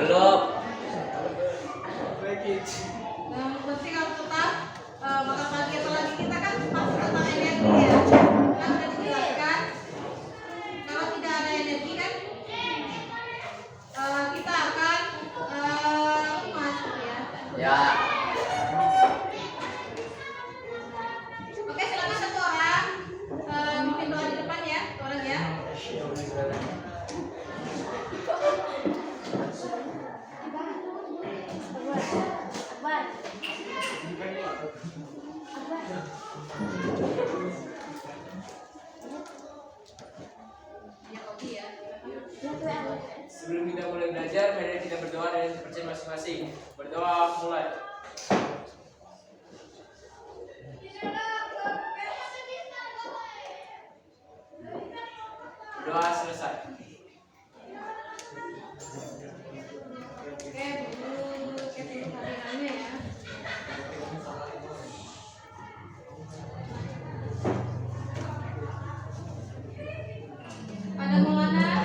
Belum. Yang penting harus tetap bakal pagi atau lagi kita kan pasti tentang energi ya. Kan udah dijelaskan kalau tidak ada energi kan kita akan masuk ya. Ya. Oke, silakan satu orang bikin doa di depan ya, satu orang ya. Sebelum kita mulai belajar, mari kita berdoa dan percaya masing-masing. Berdoa mulai. Berdoa selesai. Oke, dulu hadirannya ya. Ada Maulana,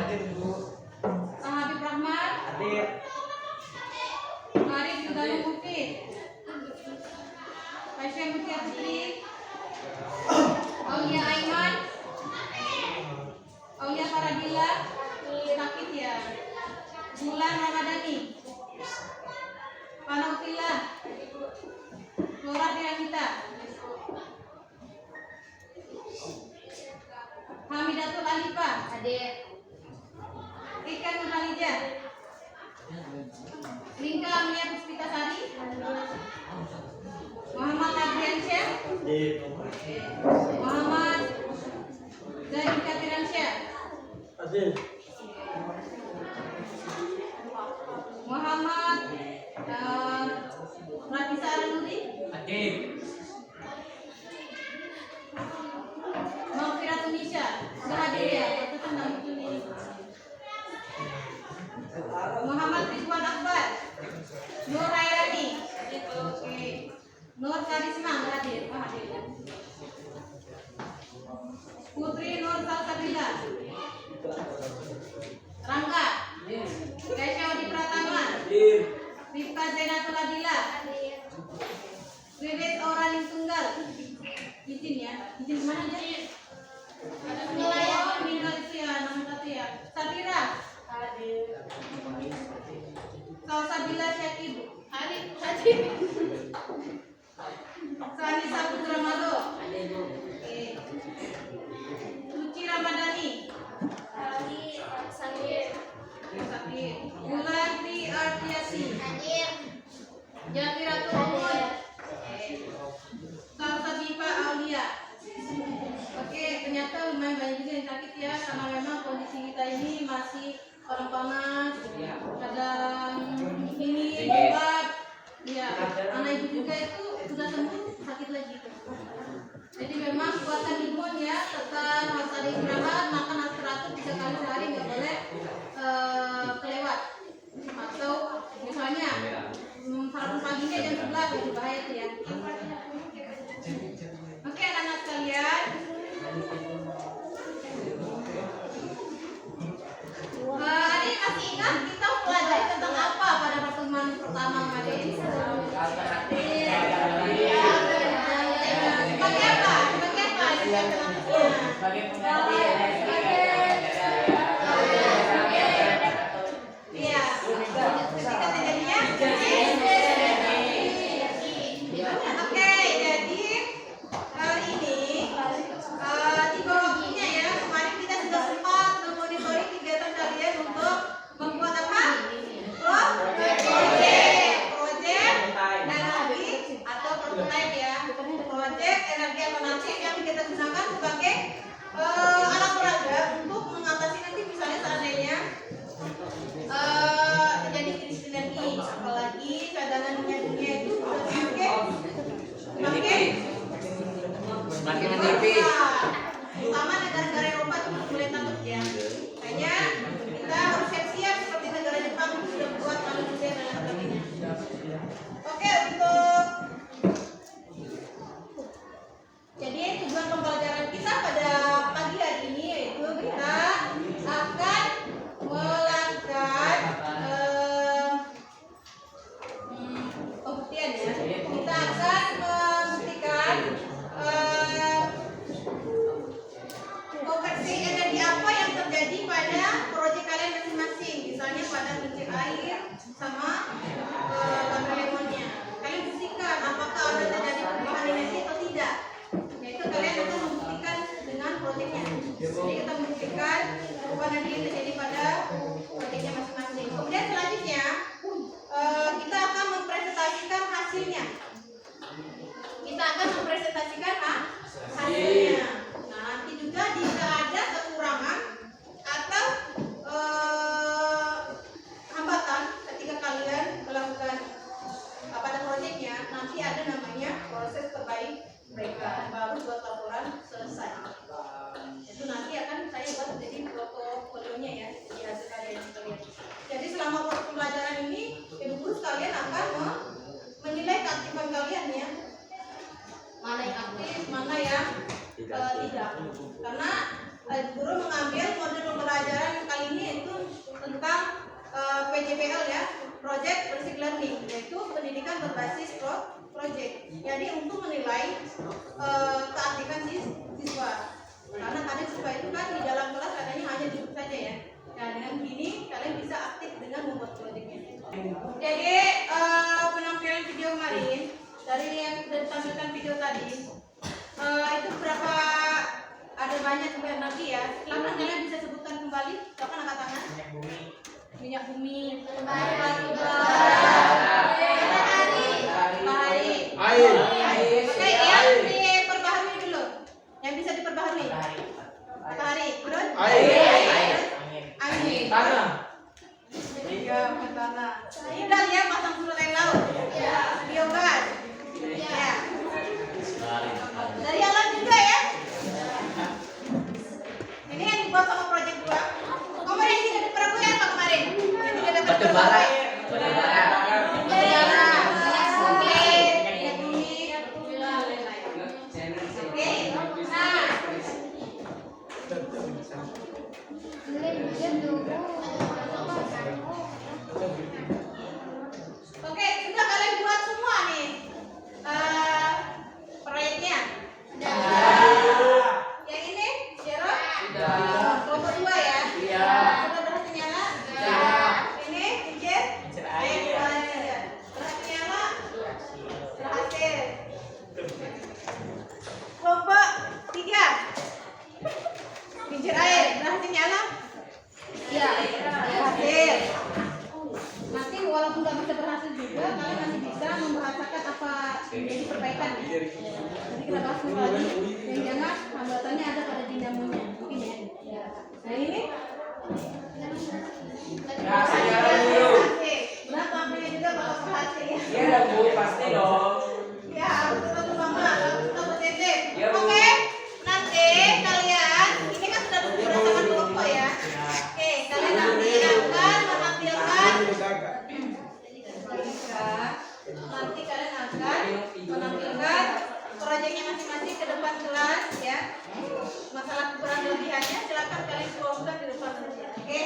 Habib Rahman, Arif Yudhanu Mufid, Aisyah Mutia Putri, Aulia Aiman, Aulia Faradila, Sakit ya, Bulan Ramadhani, Panofila, Nora Piramita, Hamidatul Alifah, Ika Nurhalija, Lingka Amelia Puspitasari, Muhammad Adriansyah, Muhammad Zain Katiransyah, Muhammad Rafisa Aranuri, Maghfiratul Nisha, sudah hadir ya? Itu nama itu nih. Muhammad Ridwan Akbar, Nur Hairani, oke. Nur Karisma hadir, hadir ya. Putri Nur Salsabila, Rangga, Gaisha Wadi Pratama, Rifka Zainatul Adila, Riris Auraling Tunggal, izin ya, izin mana aja? Oh, meninggal itu ya, nama satu ya. Sabira, Salsabila Syakib, hadir. Sani Saputra Mado, Suci Ramadhani, Mulati Artiasi, Jafiratul Umur, Salsabifa Aulia. Oke, ternyata lumayan banyak juga yang sakit ya, karena memang kondisi kita ini masih panas, kadang ini obat, ya, anak ibu juga itu sudah sembuh sakit lagi. Jadi memang kuatkan imun ya, tetap harus ada istirahat, makan harus teratur 3 kali sehari, nggak boleh kelewat. Atau misalnya sarapan paginya jam 11 itu bahaya tuh ya. Oke anak-anak sekalian, adik masih ingat kita pelajari tentang apa pada pertemuan pertama kemarin? Sebagai pengganti. Iya. Ketika terjadinya. Oke, jadi ini di bawah bukunya ya. Kemarin kita sudah sempat memonitori kegiatan kalian untuk membuat apa? Project energi atau prototype ya. Project energi alternatif yang kita gunakan sebagai alat Tidak, karena guru mengambil modul pembelajaran kali ini itu tentang PJPL ya, Project Basic Learning, yaitu pendidikan berbasis project. Jadi untuk menilai keaktifan siswa, karena kadang siswa itu kan di dalam kelas katanya hanya duduk saja ya. Nah dengan begini kalian bisa aktif dengan membuat projectnya. Jadi penampilan video kemarin dari yang sudah ditampilkan video tadi itu berapa, ada banyak sampai nanti ya. Silakan kalian bisa sebutkan kembali. Silakan angkat tangan. Minyak bumi, batu bara, matahari, air. Oke, yang diperbaharui dulu. Yang bisa diperbaharui. Matahari, terus angin, tanah. Iya, tanah. Tidak ya, pasang surut air laut. Biogas. Ya. Dari alam juga ya. Ini yang dibuat sama project 2. Kemarin yang tidak diperbaharui apa kemarin? Yang tidak dapat Batu bara. Oke, sudah kalian buat semua nih proyeknya? Yang ini, Zero? Kelompok 2 ya? Sudah berhasil nyala? Ini, Injil? Berhasil nyala? Berhasil. Kelompok 3 kincir air, berhasil nyala? Iya, berhasil. Nanti walaupun nggak bisa berhasil juga, kalian masih bisa membahasakan apa menjadi perbaikan ya. Nanti kita bahas kembali. Yang jangan hambatannya ada pada dinamonya, mungkin ya. Nah ini berhasil. Berat tampilnya juga bakal berhasil ya. Iya Bu, pasti dong. Ya, harus tetap semangat, harus tetap positif. Iya, Bu. Oke, nanti kalian ini kan sudah berdasarkan kelompok ya. Oke, kalian nanti akan menampilkan proyeknya masing-masing ke depan kelas ya. Masalah kekurangan kelebihannya silakan kalian kelompokkan di depan saja. Oke.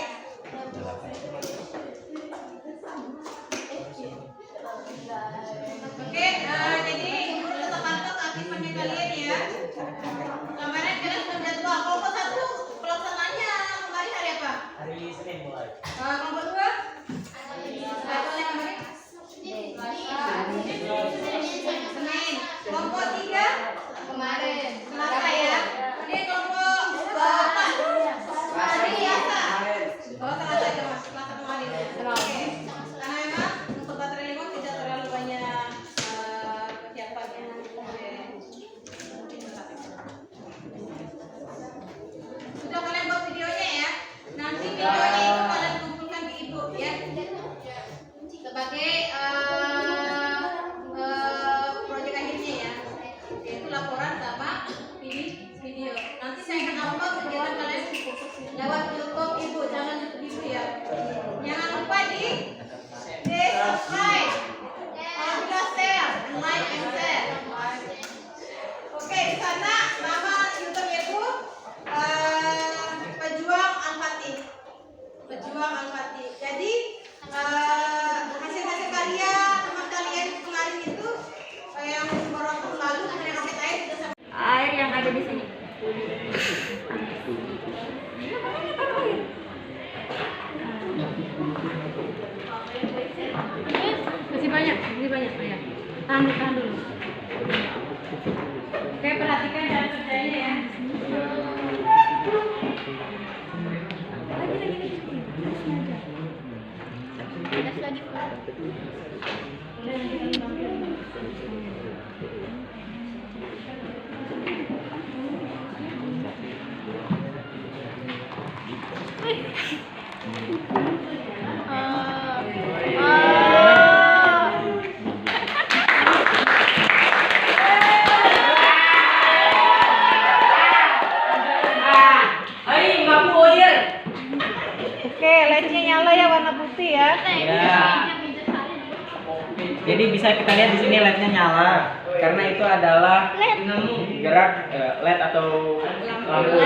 Oke, jadi tetap pantau keaktifan kalian ya. Kemarin kalian sudah jadwal. Kelompok 1 pelaksanaannya kemarin hari apa? Hari Senin mulai. Kelompok 2? Jadwalnya kemarin? Senin. Kelompok 3? Kemarin. Selasa ya. Ini kelompok 4. Hari Selasa. Oh, Selasa ya Mas. Selasa kemarin. Oke. Karena memang untuk baterai limau tidak terlalu banyak persiapannya. Sudah kalian buat videonya ya. Nanti videonya itu kalian kumpulkan di ibu ya. Sebagai proyek akhirnya ya, yaitu laporan sama video. Nanti saya akan upload kegiatan kalian lewat YouTube ibu, jangan YouTube ibu ya. Jangan lupa di subscribe, kalau bisa share, like and share. Oke, di sana nama YouTube itu Pejuang Al-Fatih. Pejuang Al-Fatih. Jadi hasil-hasil karya teman kalian kemarin itu yang beberapa waktu lalu kemudian roket air sudah sampai air yang ada di sini. Masih banyak ya. Tahan dulu. Oke, perhatikan cara kerjanya ya. Oke, lednya nyala ya, warna putih ya. Iya. Jadi bisa kita lihat di sini LED-nya nyala. karena itu adalah gerak LED atau lampu.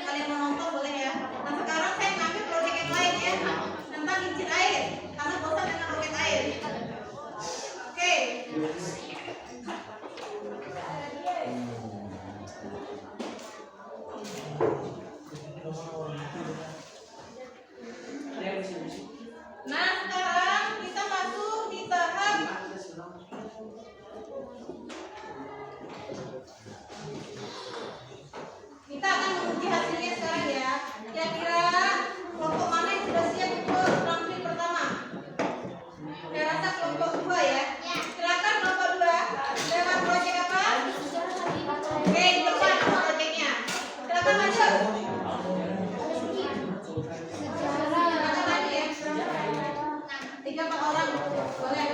Kalian mau nonton boleh ya. Nah sekarang saya ngambil proyek yang lain ya tentang kincir air karena bosan dengan roket air. Oke. Nah sekarang kita masuk di tahap kita akan menguji hasilnya sekarang ya. Kira-kira kelompok mana yang sudah siap untuk tampil pertama? Saya rasa kelompok 2 ya. Silakan kelompok 2. Lewat proyek apa? Oke, di depan proyeknya. Silakan maju. Silakan maju ya. 3-4 orang boleh.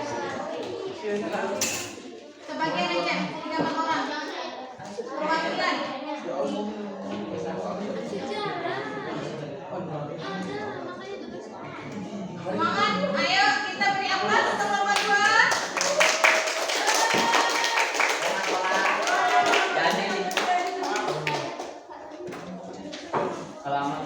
Sebagian aja 3-4 orang. Perwakilan. Semangat, ayo kita beri aplaus untuk kelompok 2. Selamat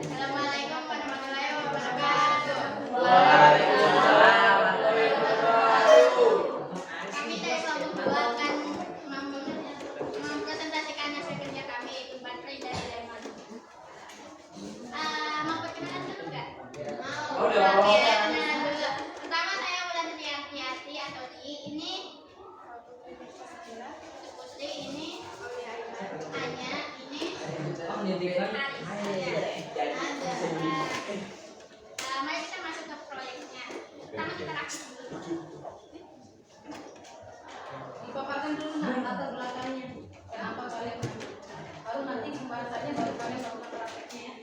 Assalamualaikum warahmatullahi wabarakatuh. Kami dari kelompok 2 akan mempresentasikan hasil kerja kami yaitu baterai dari lemon. Mau perkenalan dulu nggak? Mau. Oke, kenalan dulu. Pertama saya Wulan Hati atau Di. Ini Putri, ini Anya, ini mari kita masuk ke proyeknya. Pertama kita rakit dulu. Dipaparkan dulu latar belakangnya. Kenapa kalian? Baru nanti pembahasannya baru kalian melakukan prakteknya ya.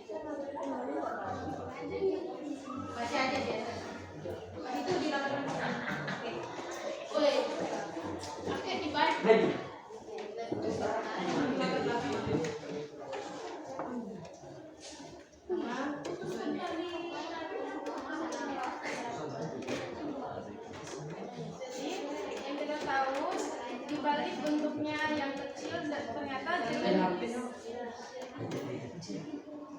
Baca aja biasa. Itu di latar belakang. Oke. Boleh. Oke, dibalik. Latar belakang. Dibalik bentuknya yang kecil dan ternyata jernih.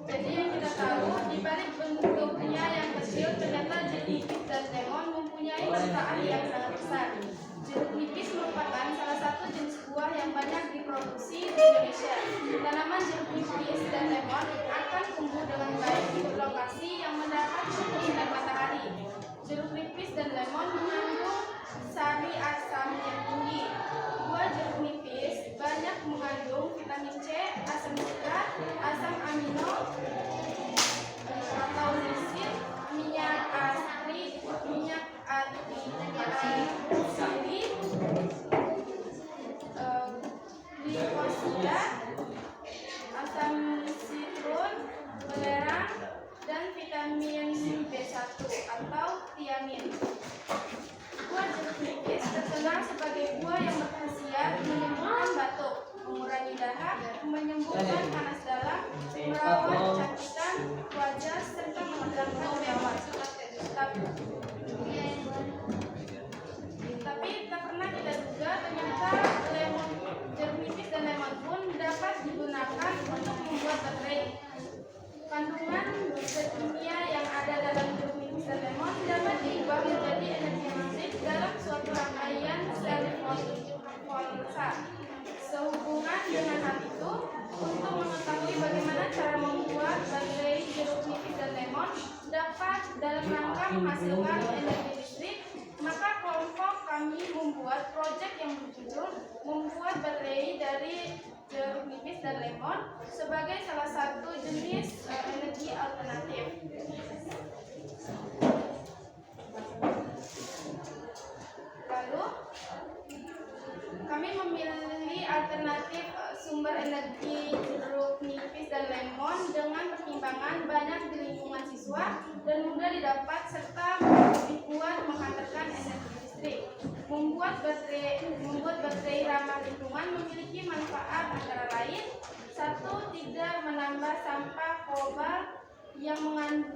Jadi yang kita tahu dibalik bentuknya yang kecil ternyata jeruk nipis dan lemon mempunyai manfaat yang sangat besar. Jeruk nipis merupakan salah satu jenis buah yang banyak diproduksi di Indonesia. Tanaman jeruk nipis dan lemon akan tumbuh dengan baik di lokasi yang mendapat sinar matahari. Jeruk nipis dan lemon mengandung sari asam yang tinggi. Buah jeruk nipis banyak mengandung vitamin C, asam serat, asam amino atau lisin, minyak astri, minyak atsiri, glikosida, asam citrun, belerang, dan vitamin B1 atau tiamin. Buah jeruk nipis terkenal sebagai buah yang berkhasiat menyembuhkan batuk, mengurangi dahak, menyembuhkan panas dalam, merawat kecantikan wajah serta menghilangkan jerawat. Tapi tak pernah kita duga ternyata jeruk nipis dan lemon pun dapat digunakan untuk membuat baterai. Kandungan zat kimia yang ada dalam jeruk nipis dan lemon dapat diubah menjadi energi listrik dalam suatu menghasilkan energi listrik, maka kelompok kami membuat proyek yang berjudul membuat baterai dari jeruk nipis dan lemon sebagai salah satu jenis energi alternatif. Lalu kami memilih alternatif sumber energi jeruk nipis dan lemon dengan pertimbangan banyak di lingkungan siswa dan mudah didapat serta lebih kuat menghantarkan energi listrik. Membuat baterai ramah lingkungan memiliki manfaat antara lain: 1. Tidak menambah sampah kobalt yang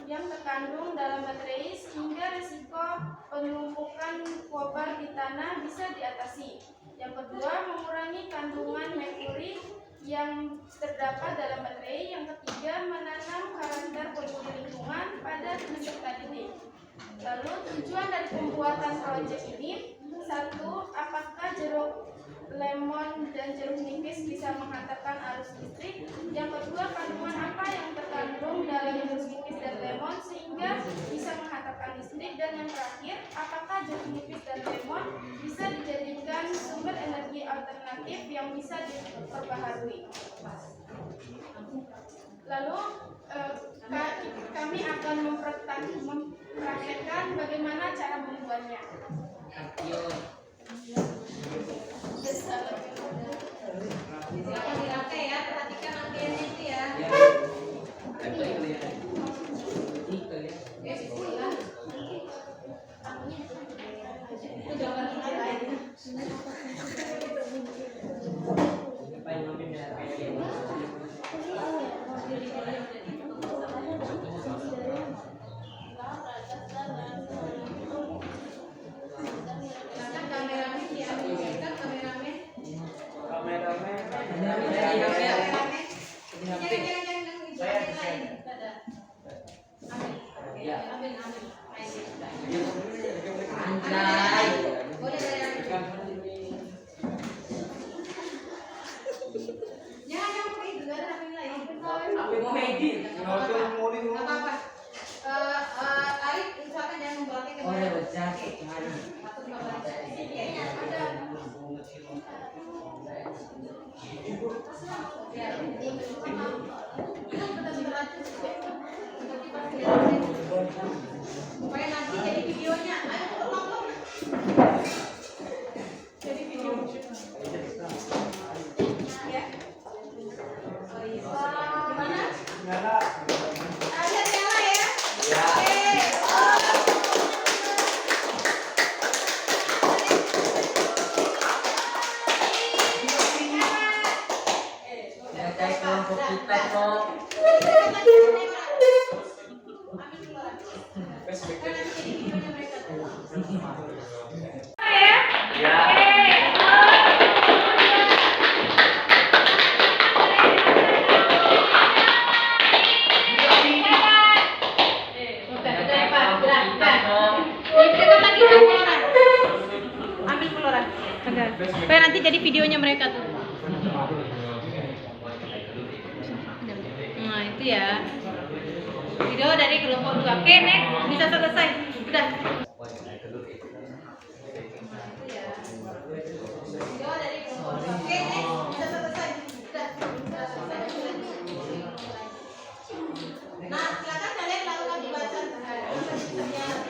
terkandung dalam baterai sehingga risiko penumpukan kobalt di tanah bisa diatasi. Yang kedua, mengurangi kandungan merkuri yang terdapat dalam baterai. Yang ketiga, menanam karakter peduli lingkungan pada peserta didik. Lalu tujuan dari pembuatan proyek ini: 1. Apakah jeruk lemon dan jeruk nipis bisa menghantarkan arus listrik? Yang kedua, kandungan apa yang terkandung dalam jeruk nipis dan lemon sehingga bisa menghantarkan listrik? Dan yang terakhir, apakah jeruk nipis dan lemon bisa dijadikan sumber energi alternatif yang bisa diperbaharui? Lalu kami akan mempraktekkan bagaimana cara membuatnya. Silakan dirangkai ya, perhatikan rangkaiannya itu ya. Itu gambar lain. Supaya nanti jadi videonya. Ayo tolong. Jadi video. Ya. Oh iya. Gimana? Nyala. Ada nyala ya? Ya. Kelompok kita kok. Supaya nanti jadi videonya mereka tuh. Nah itu ya video dari kelompok 2. Oke, next, bisa selesai. Udah. Video dari kelompok 2. Oke, next, bisa selesai. Udah. Nah, silakan kalian lakukan pembahasan. Silakan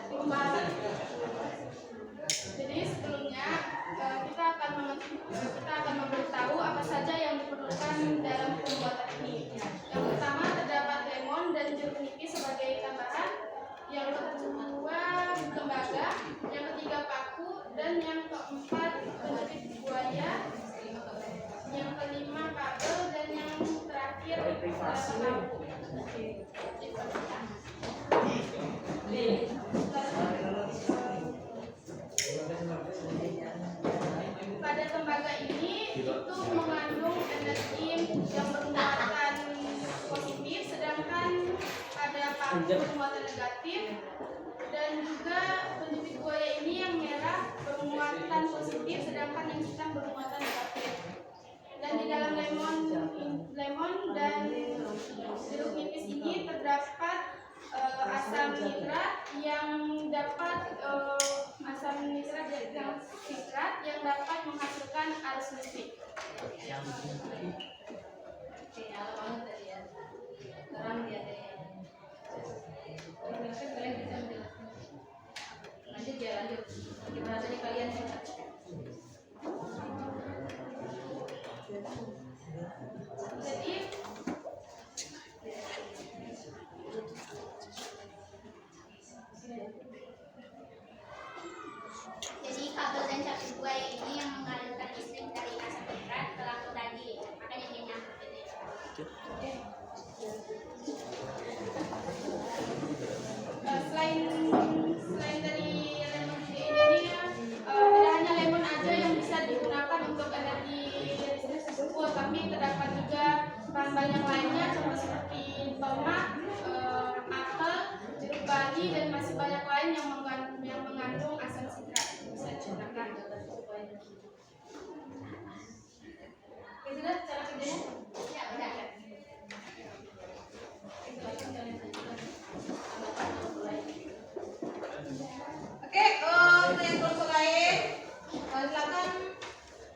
pembahasan. Jadi sebelumnya kita akan memberitahu apa saja yang diperlukan dalam pembuatan ini. Yang pertama, terdapat lemon dan jeruk nipis sebagai tambahan. Yang kedua, tembaga. Yang ketiga, paku. Dan yang keempat, penjepit buaya. Yang kelima, kabel. Dan yang terakhir, lampu. Pada tembaga ini itu mengandung energi yang bermuatan positif, sedangkan pada paku bermuatan negatif, dan juga penjepit buaya ini yang merah bermuatan positif, sedangkan yang hitam bermuatan negatif. Dan di dalam lemon dan jeruk nipis ini terdapat asam Oke, nyala banget tadi ya. Terang dia kayaknya. Menjelaskan kalian bisa menjelaskan. Lanjut ya, lanjut. Gimana tadi kalian singkat? Jadi kabel dan cabut buaya ini yang mengalirkan listrik dari asap berat ke lampu tadi, makanya dia nyambung gitu ya. Selain dari lemon ini, tidak hanya lemon aja yang bisa digunakan untuk energi listrik tersebut, tapi terdapat juga bahan-bahan yang lainnya seperti tomat, apel, jeruk bali, dan masih banyak lain yang mengandung asam sitrat bisa digunakan. Oke, sudah cara kerjanya? Ya, udah. Oke, untuk yang kelompok lain, silakan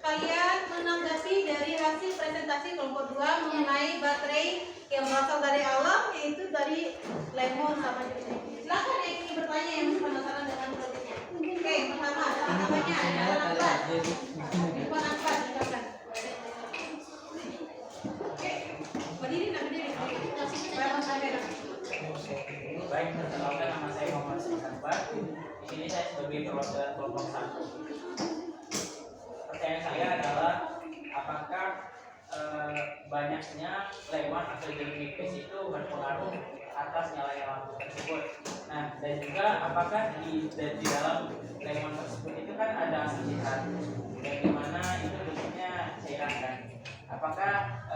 kalian menanggapi dari hasil presentasi kelompok 2 mengenai baterai yang berasal dari alam, yaitu dari lemon sama jeruk. Silakan yang ingin bertanya yang penasaran dengan produknya. Oke, pertama cara namanya adalah nafas. Nafas, silakan. Oke, berdiri. Baik, perkenalkan nama saya Muhammad Sultan. Di sini saya sebagai perwakilan kelompok 1. Pertanyaan saya adalah apakah banyaknya lemon atau jeruk nipis itu berpengaruh atas nyalanya lampu tersebut. Nah, dan juga apakah di dalam lemon tersebut itu kan ada asam sitrat, yang dimana itu bentuknya cairan kan? Apakah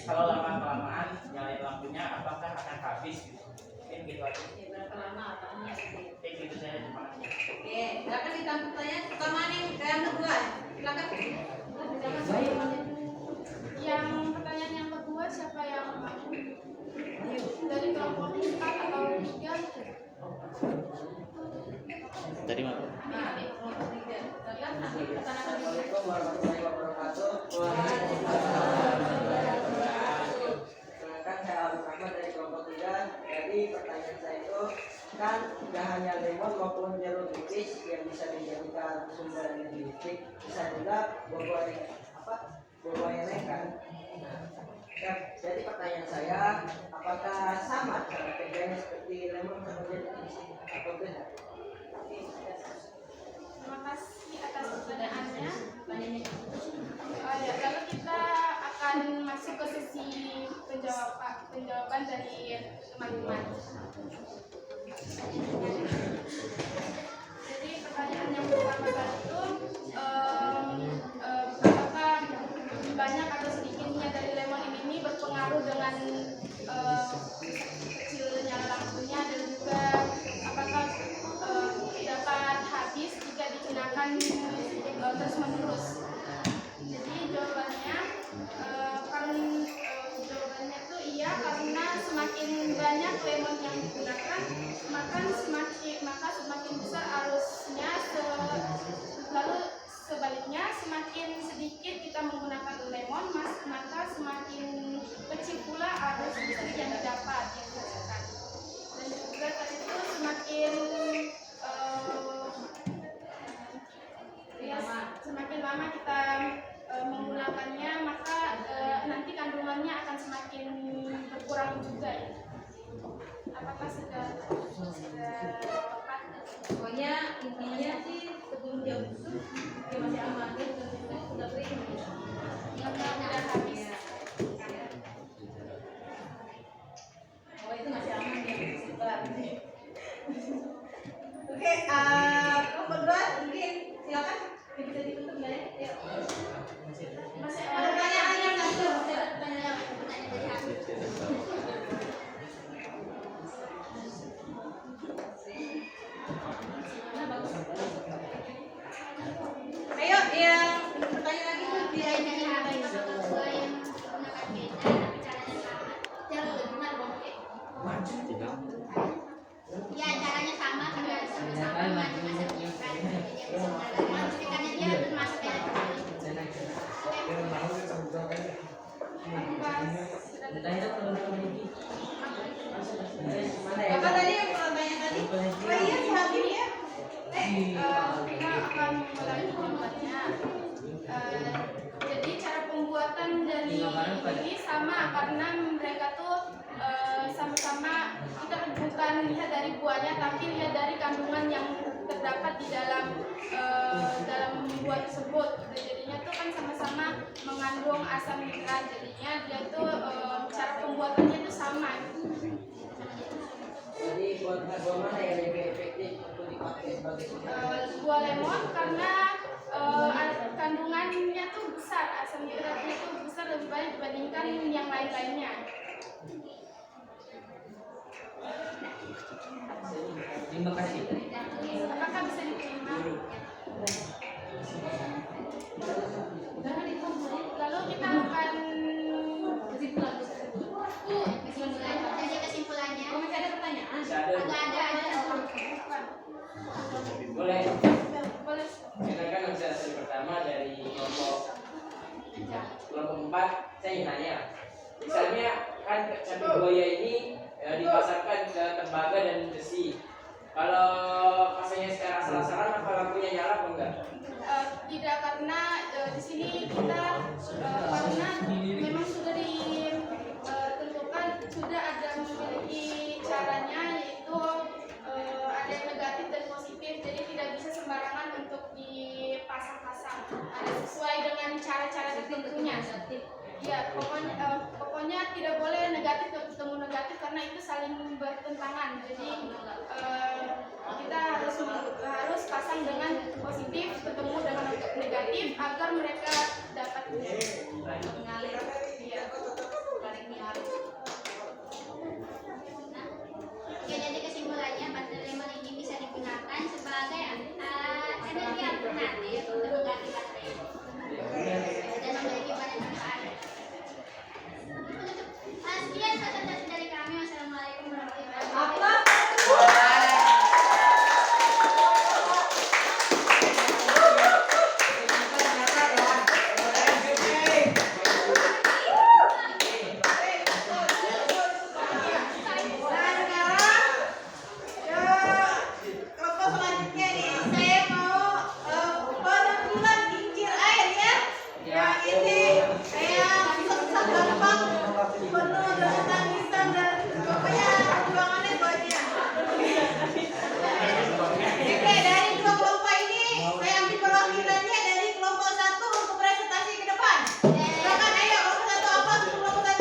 kalau lama-kelamaan nyalain lampunya apakah akan habis gitu? Mungkin gitu aja. Berapa lama ataunya? Oke, gitu saya, terima kasih. Oke, silakan ditangkap pertanyaan. Pertama nih, yang kedua, silakan. Yang pertanyaan yang kedua, siapa yang dari kelompok 4 atau 3? Dari mana? Nah, kelompok 3. Kalian nanti pertanyaan dulu. Assalamualaikum warahmatullahi wabarakatuh. Perkenalkan saya Alif Rahmat dari kelompok 3. Jadi pertanyaan saya itu kan tidak hanya lemon maupun jeruk nipis yang bisa dijadikan sumber energi listrik, bisa juga buah yang kan. Nah, jadi pertanyaan saya, apakah sama cara kerjanya seperti lemon sama jeruk nipis atau beda? Terima kasih atas pertanyaannya. Ya, lalu kita akan masuk ke sesi penjawaban dari teman-teman. Jadi pertanyaan yang pertama tadi itu apakah banyak atau sedikitnya dari lemon ini berpengaruh dengan kecilnya lampunya, dan juga apakah dapat habis jika digunakan terus menerus. Jadi jawabannya jawabannya itu iya, karena semakin banyak lemon yang digunakan maka semakin besar arusnya, lalu sebaliknya semakin sedikit kita menggunakan lemon maka semakin kecil pula arus listrik yang didapat yang dihasilkan. Dan juga tadi itu semakin lama kita menggunakannya maka nanti kandungannya akan semakin berkurang juga ya. Apakah sudah tepat? Pokoknya intinya sih sebelum dia busuk dia masih aman, dia sudah kering. Sudah habis. Oh, itu masih aman ya, sebentar. Oke, kelompok 2 mungkin silakan bisa ditutup ya. Yuk. Masih Ada pertanyaan yang satu, ada pertanyaan. Ayo, yang bertanya lagi tuh di yang ID. kedua yang menggunakan beda tapi caranya sama. Jangan benar bongke. Ya, caranya sama, karena sama masing-masing kan. Jadi bisa menggunakan. Karena dia termasuk energi. Apa tadi yang pertanyaan tadi? Oh iya si Hakim ya. Kita akan mulai membuatnya. Jadi cara pembuatan dari ini sama karena mereka tuh sama-sama kita bukan lihat dari buahnya tapi lihat dari kandungan yang terdapat di dalam buah tersebut. Jadinya tuh kan sama-sama mengandung asam nitrat. Jadinya dia tuh cara pembuatannya tuh sama. Jadi buat mana yang lebih efektif untuk dipakai sebagai Buah lemon karena kandungannya tuh besar, asam nitratnya tuh besar lebih banyak dibandingkan yang lain-lainnya. Terima kasih. Apakah bisa diterima? Lalu kita akan Kesimpulan. jadi kesimpulannya. Oh masih ada pertanyaan? Ada. Boleh. Boleh. Silakan observasi pertama dari kelompok 4. Saya ingin nanya, misalnya kan cabai buaya ini dipasarkan ke tembaga dan besi. Kalau pasarnya secara asal-asalan, apa lampunya nyala atau enggak? Tidak, karena di sini kita karena memang sudah ditentukan sudah ada memiliki caranya, yaitu ada yang negatif dan positif, jadi tidak bisa sembarangan untuk dipasang-pasang. Ada sesuai dengan cara-cara tertentunya. Ya, pokoknya tidak boleh negatif ketemu negatif karena itu saling bertentangan. Jadi kita harus pasang dengan positif ketemu dengan negatif agar mereka dapat mengalir. Iya. Oke, jadi kesimpulannya baterai lemon ini bisa digunakan sebagai energi alternatif untuk mengganti baterai dan memiliki banyak manfaat. Sekian presentasi dari kami. Wassalamualaikum warahmatullahi wabarakatuh. Kelompok selanjutnya nih, saya mau penampilan kincir air ya. Yang ini saya susah gampang penuh dengan tangisan dan pokoknya perjuangannya banyak. Oke, dari dua kelompok ini saya ambil perwakilannya dari kelompok 1 untuk presentasi ke depan. Silakan ayo kelompok 1 apa untuk kelompok 1?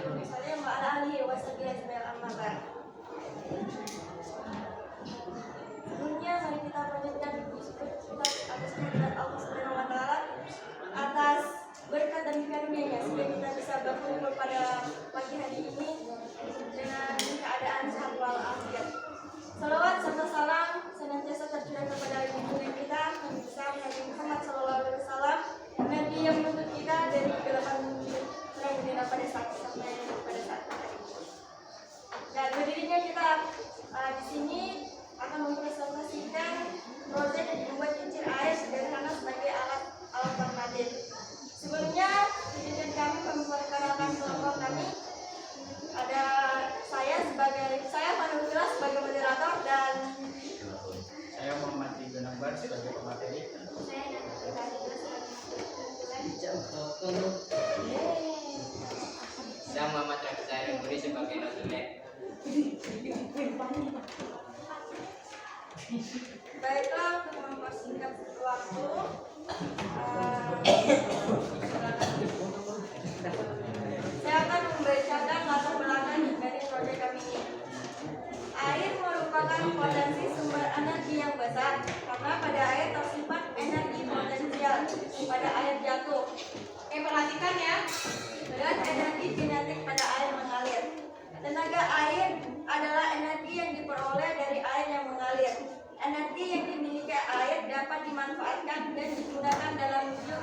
Misalnya ala alihi wasallam al-amatan. Sebelumnya mari kita panjatkan kita atas kehadirat Allah Subhanahu wa taala atas berkat dan karunia-Nya sehingga kita bisa berkumpul pada pagi hari ini dengan keadaan sehat walafiat. Salawat serta salam senantiasa tercurah kepada junjungan kita Nabi besar Nabi Muhammad SAW, Nabi yang menuntut kita dari kegelapan terang bendera pada saat sampai pada saat hari. Dan berdirinya kita di sini akan mempresentasikan proyek yang membuat kincir air sederhana sebagai alat alternatif. Sebelumnya, izinkan kami memperkenalkan kelompok kami. Ada saya Manula sebagai moderator dan Saya Muhammad Ridwan Akbar sebagai pemateri. Saya Nanda Fadila sebagai Saya Muhammad Rafi Zahir Muri sebagai Rasulullah. baiklah untuk mempersingkat waktu. Saya akan membacakan latar belakang dari proyek kami ini. Air merupakan potensi sumber energi yang besar karena pada air tersimpan energi potensial pada air jatuh. Perhatikan ya. Dan energi kinetik pada air mengalir. Tenaga air adalah energi yang diperoleh dari air yang mengalir. Energi yang dimiliki air dapat dimanfaatkan dan digunakan dalam wujud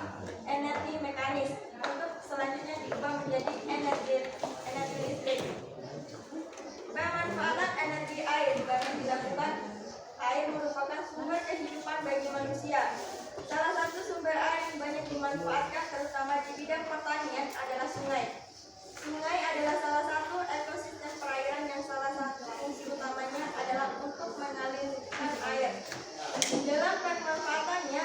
energi mekanis untuk selanjutnya diubah menjadi energi listrik. Pemanfaatan energi air banyak dilakukan. Air merupakan sumber kehidupan bagi manusia. Salah satu sumber air yang banyak dimanfaatkan terutama di bidang pertanian adalah sungai. Sungai adalah salah satu ekosistem perairan yang salah satu fungsi utamanya adalah untuk mengalirkan air. Dalam pemanfaatannya,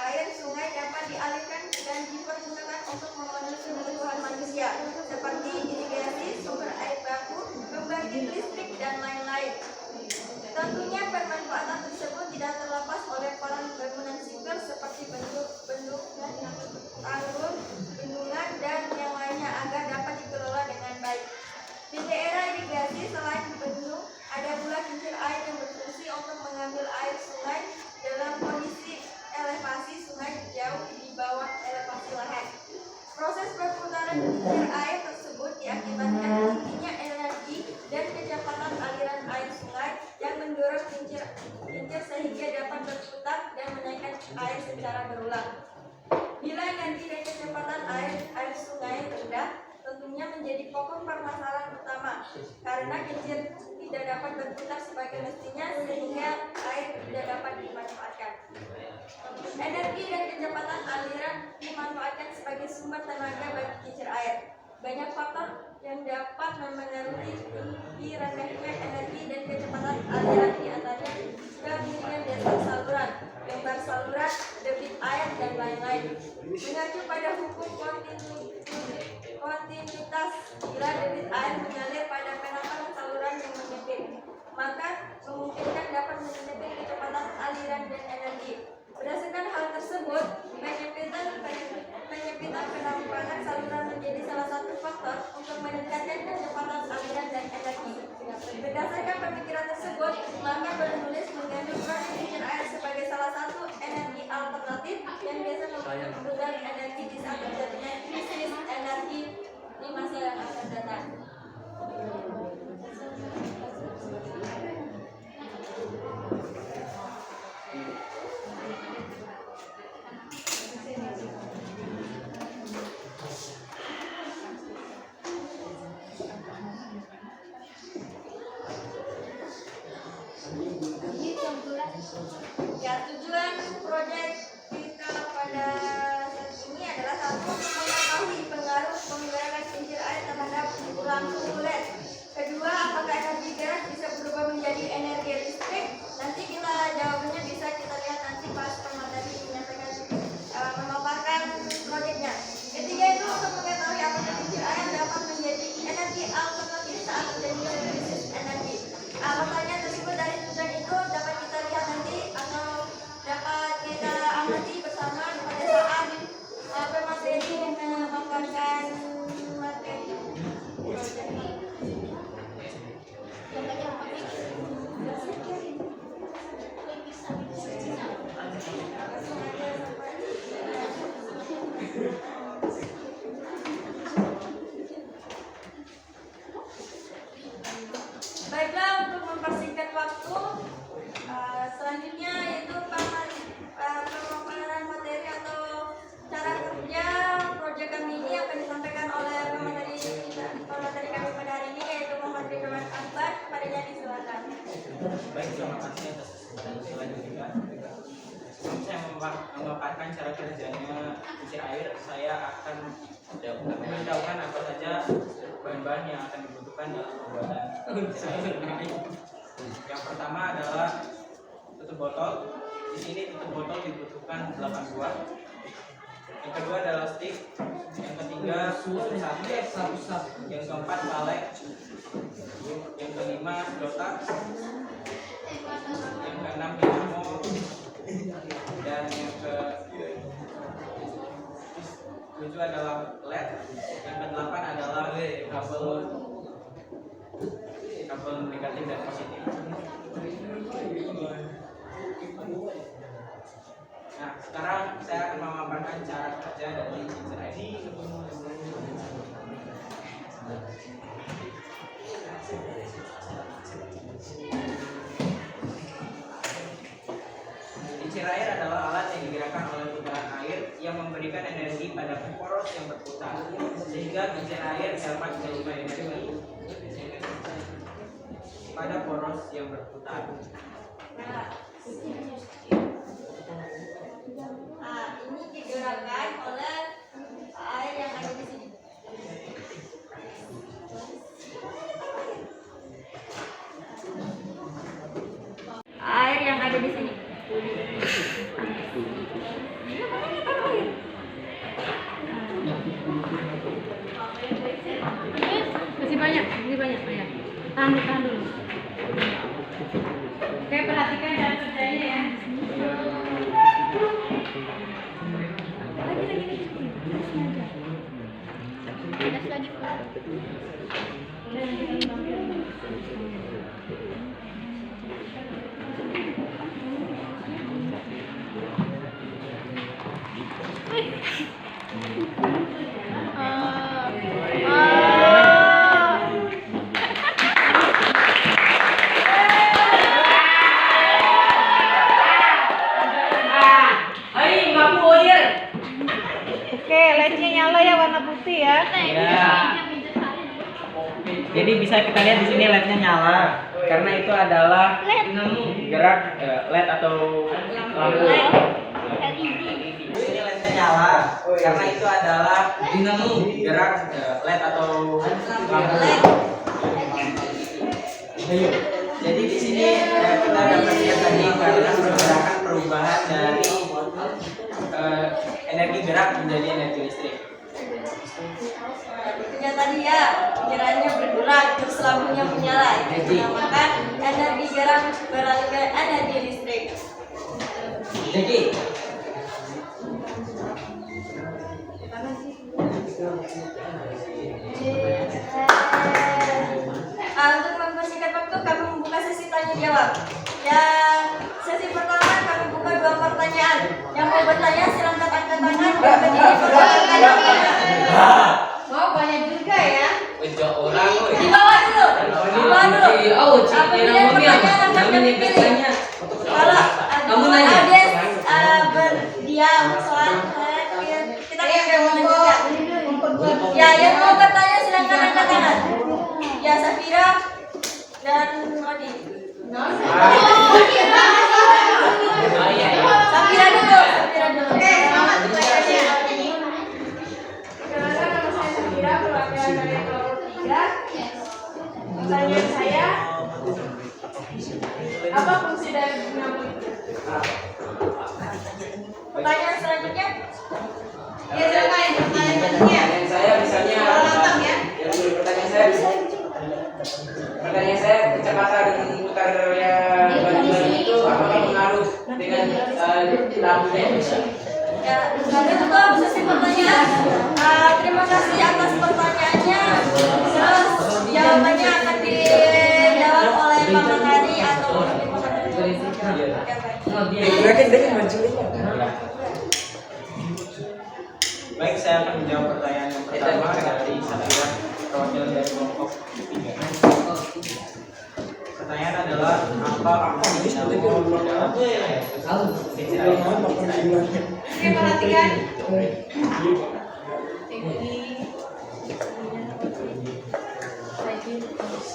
air sungai dapat dialirkan dan dipergunakan untuk memenuhi kebutuhan manusia seperti irigasi, sumber air baku, pembangkit listrik, dan lain-lain. Tentunya pemanfaatan tersebut tidak terlepas oleh peran bangunan sipil seperti bendungan, tanggul, bendungan, dan yang lainnya agar dapat dikelola dengan baik. Di daerah irigasi selain bendung, ada pula kincir air yang berfungsi untuk mengambil air sungai dalam kondisi elevasi sungai jauh di bawah elevasi lahan. Proses perputaran kincir air tersebut diakibatkan tingginya energi dan kecepatan aliran air sungai yang mendorong kincir sehingga dapat berputar dan menaikkan air secara berulang. Bila energi dan kecepatan air sungai rendah, tentunya menjadi pokok permasalahan utama karena kincir tidak dapat berputar sebagai mestinya sehingga air tidak dapat dimanfaatkan. Energi dan kecepatan aliran dimanfaatkan sebagai sumber tenaga bagi kincir air. Banyak faktor yang dapat memengaruhi tinggi rendahnya energi dan kecepatan aliran, di antaranya kemiringan dasar saluran, lebar saluran, debit air, dan lain-lain. Mengacu pada hukum kontinuitas, bila debit air mengalir pada penampakan saluran yang menyempit, maka memungkinkan dapat menyempit kecepatan aliran dan energi. Berdasarkan hal tersebut, penyempitan penampakan saluran menjadi salah satu faktor untuk meningkatkan kecepatan aliran dan energi. Berdasarkan pemikiran tersebut, maka penulis mengambil proyek kincir air sebagai salah satu energi alternatif yang biasa memberikan energi di saat terjadinya krisis energi di masa yang akan datang. Selanjutnya, sebelum saya memaparkan cara kerjanya kincir air, saya akan memberitahukan apa saja bahan-bahan yang akan dibutuhkan dalam pembuatan kincir air. Yang pertama adalah tutup botol. Di sini tutup botol dibutuhkan 8 buah. Yang kedua adalah stick. Yang ketiga satu. Yang keempat palek. Yang kelima sedotan. Yang keenam dinamo. Dan yang ke-7 adalah LED. Yang ke-8 adalah kabel negatif dan positif. Nah, sekarang saya akan memaparkan cara kerja dari kincir air. Kincir air adalah alat yang digerakkan oleh putaran air yang memberikan energi pada poros yang berputar, sehingga kincir air dapat menerima energi pada poros yang berputar. Nah, ini digerakkan oleh air yang ada di sini. Air yang ada di sini. Masih banyak ya. Tahan dulu. Oke, perhatikan cara kerjanya ya. Oke, lednya nyala ya, warna putih ya. Ya. Jadi bisa kita lihat di sini LED-nya nyala karena itu adalah gerak LED atau lampu. Di sini LED-nya nyala karena itu adalah dinamo gerak LED atau lampu. Jadi di sini kita dapat lihat tadi karena pergerakan perubahan dari energi gerak menjadi energi listrik. Itunya tadi ya, kiranya bergerak terus lampunya menyala. Itu dinamakan energi gerak beralih ke energi listrik. Jadi untuk mempersingkat waktu kami membuka sesi tanya jawab. Yang sesi pertama kami buka 2 pertanyaan. Yang mau bertanya silakan angkat tangan dan berdiri pertanyaan. Oh, banyak juga ya. Di bawah dulu. Apabila pertanyaan akan kami pilih. Kalau audiens berdiam, kita akan melanjutkan. Ya, yang mau bertanya silakan angkat tangan. Ya, Safira dan Odi. Safira dulu. Oke, selamat bertanya. Perkenalkan, nama saya Safira, perwakilan dari kelompok 3. Pertanyaan saya, apa fungsi dari dinamo itu? Pertanyaan selanjutnya. Ya, silakan pertanyaannya. Saya misalnya Lantang ya. pertanyaan saya kecepatan putarnya batu itu apakah mengaruh dengan lampunya? Ya, kami tutup sesi pertanyaan. Terima kasih atas pertanyaannya. Terus jawabannya akan dijawab oleh Pak Makari atau baik, saya akan menjawab pertanyaan yang pertama dari Safira, perwakilan dari kelompok 3. Pertanyaan adalah apa fungsi dinamo dalam kincir air? Oke, perhatikan.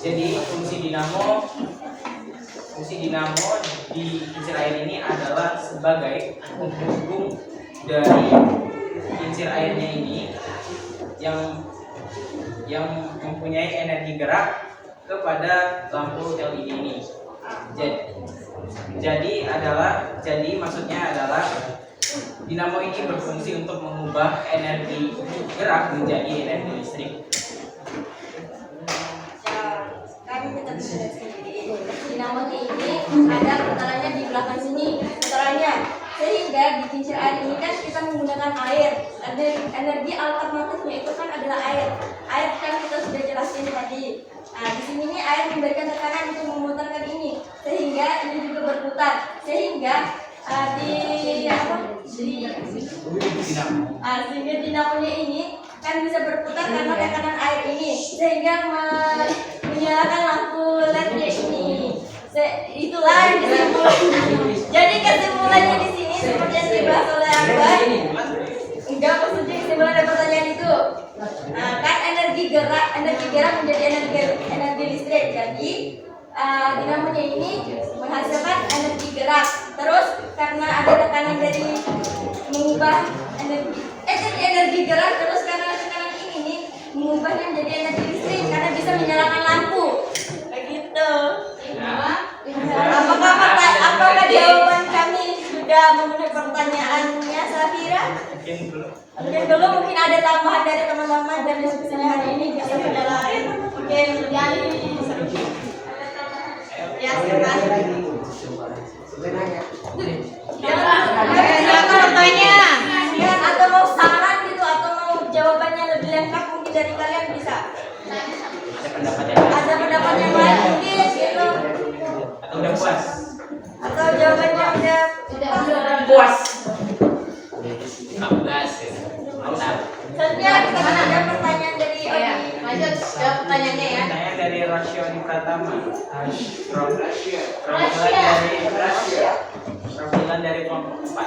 Jadi fungsi dinamo fungsi dinamo di kincir air ini adalah sebagai penghubung dari kincir airnya ini yang mempunyai energi gerak kepada lampu LED ini. Jadi maksudnya adalah dinamo ini berfungsi untuk mengubah energi gerak menjadi energi listrik. Ya, kan kita bisa lihat sendiri. Dinamo ini ada putarannya di belakang sini, putarannya. Sehingga di kincir air ini kan kita menggunakan air. Energi alternatifnya itu kan adalah air. Air kan kita sudah jelasin tadi. Nah, di sini nih air memberikan tekanan untuk memutarkan ini, sehingga ini juga berputar. Sehingga sehingga dinamonya ini kan bisa berputar karena tekanan air ini, sehingga menyalakan lampu LED-nya ini. Itulah yang disimpulkan. Jadi kesimpulannya di sini seperti yang dibahas oleh Akbar. Enggak, maksudnya kesimpulan dari pertanyaan itu. Nah, kan energi gerak menjadi energi listrik. Jadi dinamonya ini menghasilkan energi gerak. Terus karena ada tekanan dari mengubah energi gerak, terus karena tekanan ini nih mengubahnya menjadi energi listrik karena bisa menyalakan lampu. Begitu. Apakah jawaban kami sudah memenuhi pertanyaannya, Safira? Mungkin dulu mungkin ada tambahan dari teman-teman dan diskusinya hari ini bisa berjalan. Oke, ya, silakan. Silakan bertanya. Atau mau saran gitu atau mau jawabannya lebih lengkap mungkin dari kalian bisa. Ada pendapat yang lain mungkin gitu. Atau udah puas? Atau jawabannya udah Puas. 16. Selanjutnya kita ada pertanyaan dari Ya, lanjut ke pertanyaannya ya. Pertanyaan dari Rasyoni Pratama. Perwakilan dari kelompok 4.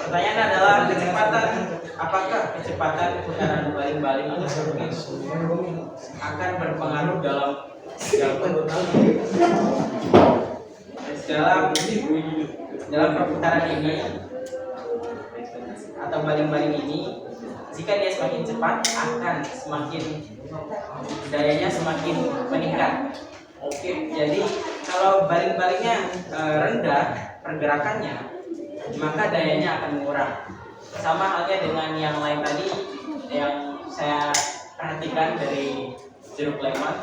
Pertanyaan adalah apakah kecepatan putaran baling-baling atau sirkuit akan berpengaruh dalam perputaran ini atau baling-baling ini. Jika dia semakin cepat akan dayanya semakin meningkat. Oke, jadi kalau baling-balingnya rendah pergerakannya, maka dayanya akan mengurang. Sama halnya dengan yang lain tadi yang saya perhatikan dari jeruk lemon,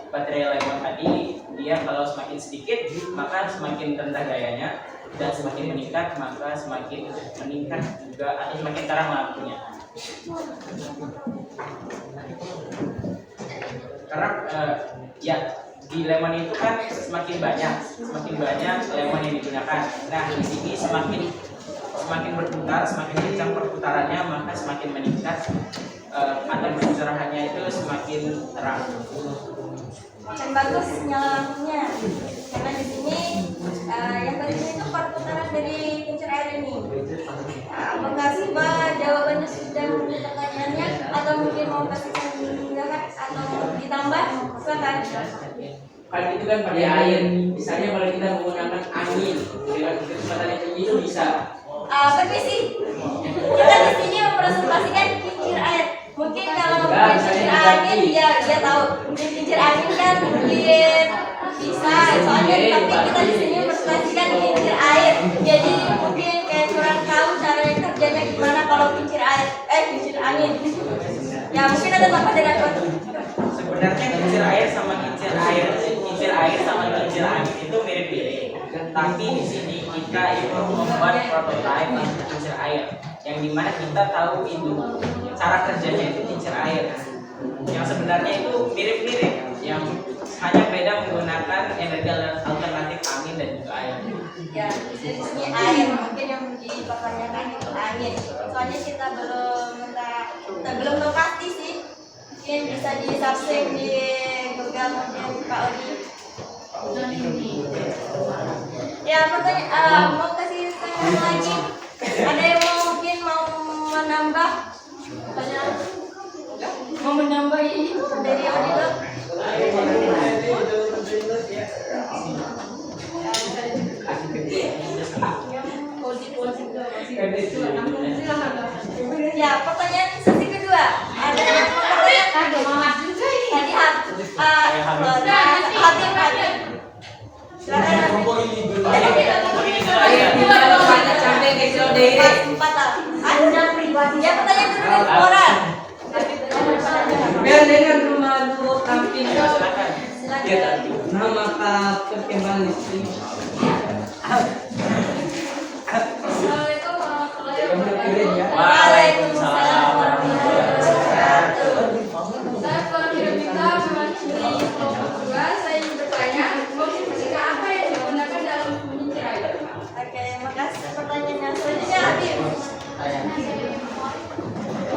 baterai lemon tadi, dia kalau semakin sedikit maka semakin rendah dayanya, dan semakin meningkat maka semakin meningkat juga atau semakin terang lampunya. Karena ya di lemon itu kan semakin banyak lemon yang digunakan. Nah, di sini semakin berputar, semakin kencang perputarannya, maka semakin meningkat atau pencerahannya itu semakin terang. makin bagus nyala lampunya. Karena di sini yang penting itu perputaran dari kincir air ini. Apakah Siva jawabannya sudah menjadi pertanyaannya atau mungkin mau kasih penjelasan atau ditambah? Silakan. Kan itu kan pakai air. Misalnya kalau kita menggunakan angin dengan kecepatan yang tinggi itu bisa. Permisi. Kita di sini mempresentasikan kincir air. Mungkin kalau mungkin kincir angin dia tahu. Mungkin kincir angin kan mungkin bisa. Soalnya tapi kita di sini mempresentasikan kincir air. Jadi mungkin kayak kurang tahu cara kerjanya gimana kalau kincir air. Kincir angin. Ya mungkin ada tambah dari aku. Sebenarnya kincir air sama kincir angin itu mirip-mirip. Tapi di sini kita itu membuat prototipe kincir air, yang dimana kita tahu itu cara kerjanya itu kincir air. Yang sebenarnya itu mirip-mirip, yang hanya beda menggunakan energi alternatif angin dan juga air. Ya, di sini air mungkin yang dipertanyakan itu angin. Soalnya kita belum tahu pasti sih. Mungkin bisa di-subscribe di Google mungkin Pak Odi. Ya, mau kasih tanya lagi. Ada yang mungkin mau menambah pertanyaan? Mau menambah dari auditor? Ya, pertanyaan sesi kedua. Ada yang mau pertanyaan? Tadi Habib. Silakan. Empat lah. Ada pribadi. Ya, pertanyaan kedua orang. Biar dengan rumah dulu tampil. Silakan. Nama perkembangan listrik. Assalamualaikum warahmatullahi wabarakatuh. Waalaikumsalam warahmatullahi wabarakatuh. Saya Fahira Bita mewakili kelompok 2. Saya ingin bertanya, mobil fisika apa yang digunakan dalam menyincir air? Oke, makasih pertanyaannya. Selanjutnya Habib.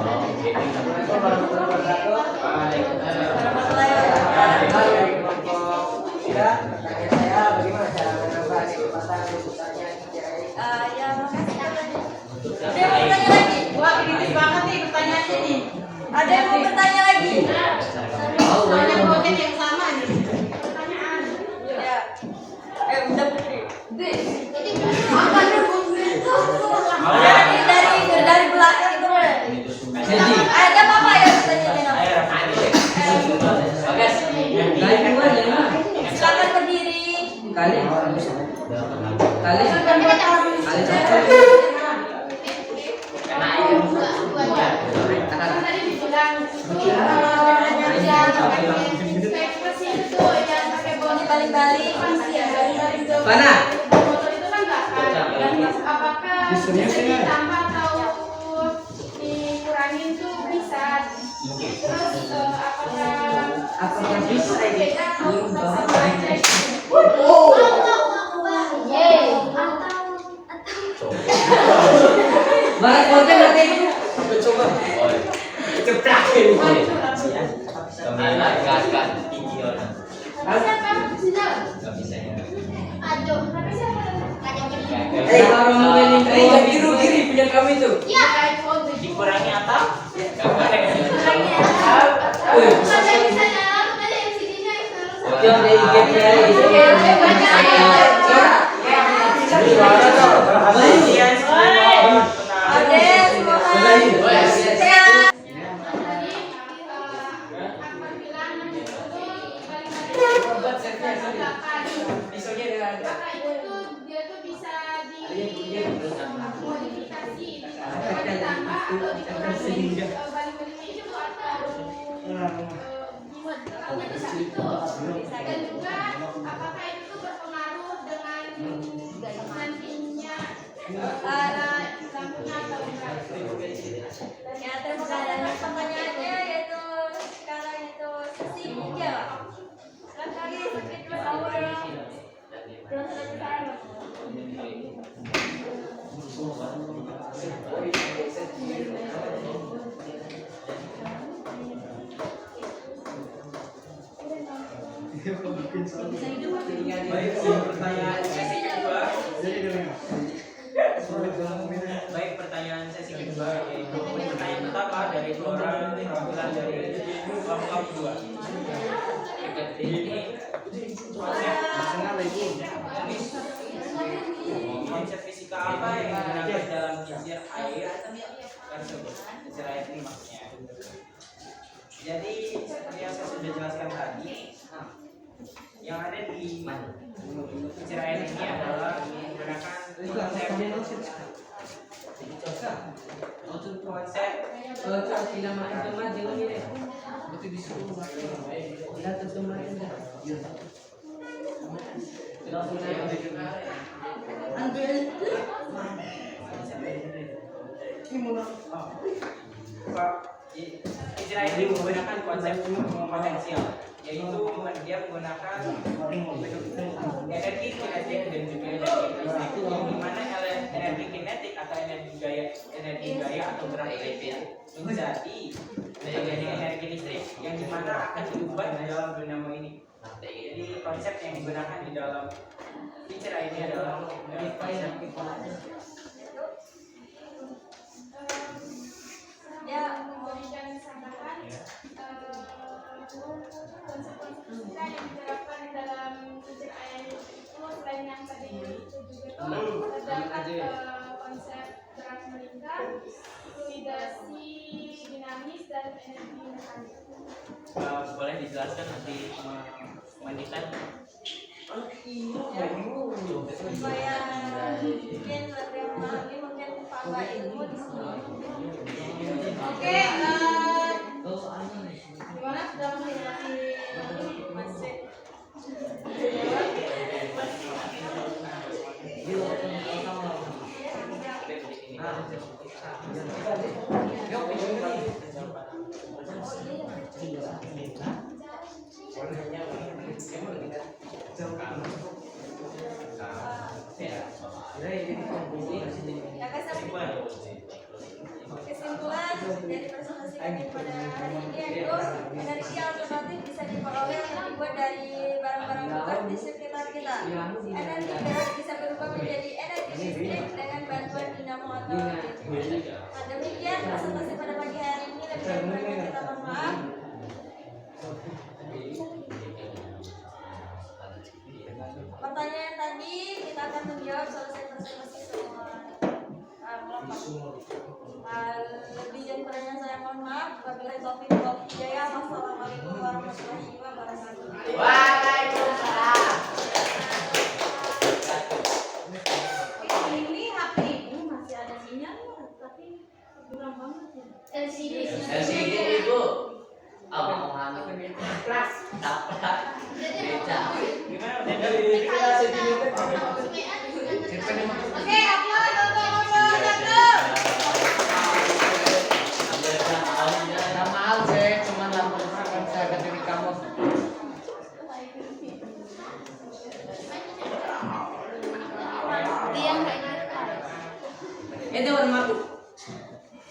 Assalamualaikum warahmatullahi wabarakatuh. Warahmatullahi wabarakatuh. Pertanyaan saya, bagaimana cara menambah kecepatan berputarnya kincir air? Ya, makasih pertanyaan. Ada yang mau bertanya lagi? Wah, kritis banget nih pertanyaannya nih. Ada yang mau bertanya lagi? Soalnya proyek yang sama nih. Ya. Udah Putri. Dari belakang itu boleh. Ada apa ya pertanyaannya? Silakan berdiri. Kali. Tadi dibilang ekspresi itu yang pakai bodi Balik-balik. Mana? motor itu kan bakar. Dan apakah bisa ditambah atau dikurangin tuh bisa? Terus apakah bisa ini? beda atau sama aja? Barang konten nanti coba. Ceplak ini. Yang biru kiri punya kami tuh. Dikurangi atau? Yang dari GPI itu. Dia tuh bisa dimodifikasi, ditambah atau dikurangi. Balik-baliknya itu atau totalnya bisa itu. Dan juga apakah itu berpengaruh dengan nantinya lampunya atau enggak? Ya, terima kasih pertanyaannya, yaitu sekarang itu sesi 3. Silakan sesi 2 awal. Belum selesai. Baik, pertanyaan sesi kedua yaitu pertanyaan pertama dari Flora tampilan dari kelompok 2. Ini konsep fisika apa yang digunakan dalam kincir air tersebut? Kincir air ini maksudnya. Jadi seperti yang saya sudah jelaskan tadi, yang ada di kincir air ini adalah menggunakan konsep tidak makan tomat jangan ini. Betul disuruh. Tidak tersemai. kincir air ini menggunakan konsep potensial, yaitu dia menggunakan energi kinetik dan juga energi listrik, di mana energi kinetik atau energi gaya atau gerak elektrik menjadi energi listrik yang dimana akan diubah di dalam dinamo ini. Jadi konsep yang digunakan di dalam kincir air ini adalah konsep Ya, memberikan tambahan konsep-konsep fisika yang diterapkan dalam kincir air itu selain yang tadi itu juga tuh dan energi mekanik. Boleh dijelaskan nanti wanita? Supaya mungkin lebih memahami mungkin tambah ilmu di sini. Oke, gimana sudah masih Kesimpulan dari presentasi kami pada hari ini yaitu energi alternatif bisa diperoleh atau dibuat dari barang-barang bekas di sekitar kita. Energi berat bisa berubah menjadi energi listrik dengan bantuan dinamo atau geotermal. Nah, demikian presentasi pada pagi hari ini. Lebih kurangnya kita mohon maaf. Pertanyaan tadi kita akan menjawab selesai masing-masing semua kelompok. Lebih dan kurangnya saya mohon maaf. Wabillahi taufiq wal hidayah. Wassalamualaikum warahmatullahi wabarakatuh. Waalaikumsalam. ini HP ibu masih ada sinyal tapi kurang banget ya. LCD ibu. Abang plus dapat beda. Gimana? Oke, aplaus untuk nomor 1. Gak mahal sih, cuma 80% harga diri kamu. Itu warna aku.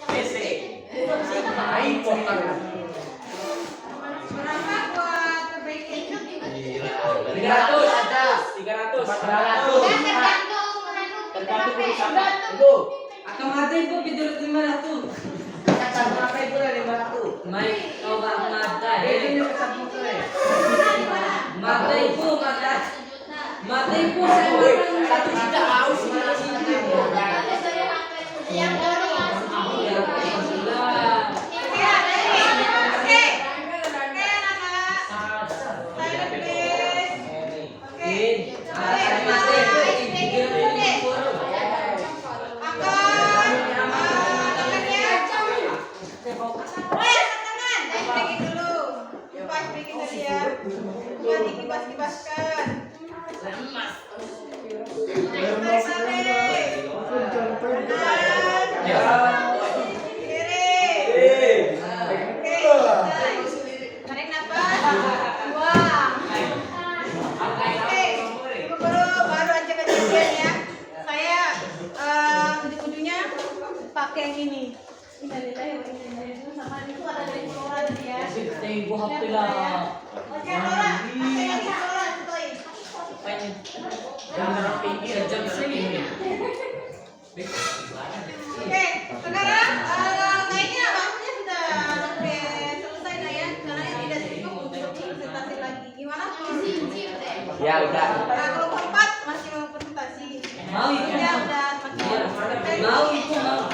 PC. Main kotor. Berapa buat terbaik? 300 ada. 300. 400. Tergantung perusahaan. Ibu. Akan mati ibu video 500. Kacang apa ibu dari 500? Main kau bang mata Ini kacang putih. mata ibu mata ibu saya makan 1 juta haus Tarik nafas. Wah. Oke, ibu baru aja kejadian ya. Saya ujung-ujungnya pakai yang ini. Innalillahi wa inna ilaihi raji'un. Sama itu ada dari Flora tadi ya. ibu HP lah Oke, Flora. Pakai yang ini Flora setelah yang pinggir jam sini Oke, sekarang kayaknya waktunya sudah sampai selesai nah ya. Karena yang tidak cukup untuk presentasi lagi. Gimana kalau Ya udah. Nah, kalau keempat masih mau presentasi. mau ibu Ya udah semakin mau ibu mau